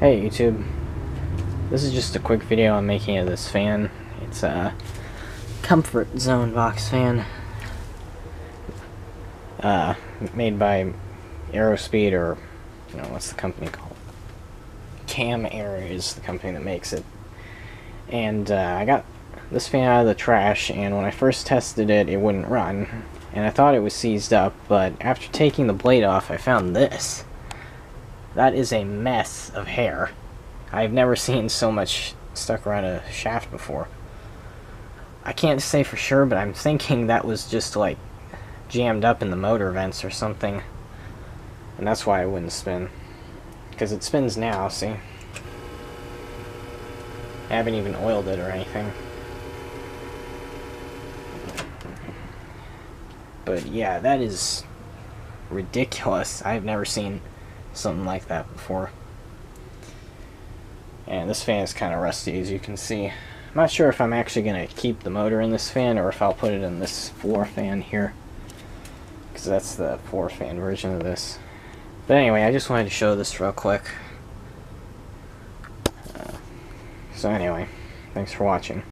Hey YouTube, this is just a quick video I'm making of this fan. It's a Comfort Zone box fan, made by Aerospeed, or what's the company called? Cam Air is the company that makes it. And I got this fan out of the trash, and when I first tested it, it wouldn't run, and I thought it was seized up. But after taking the blade off, I found this. That is a mess of hair. I've never seen so much stuck around a shaft before. I can't say for sure, but I'm thinking that was just like jammed up in the motor vents or something. And that's why it wouldn't spin. Because it spins now, see? I haven't even oiled it or anything. But yeah, that is ridiculous. I've never seen something like that before. And this fan is kind of rusty, as you can see. I'm not sure if I'm actually going to keep the motor in this fan or if I'll put it in this floor fan here, because that's the floor fan version of this. But anyway, I just wanted to show this real quick. So anyway, thanks for watching.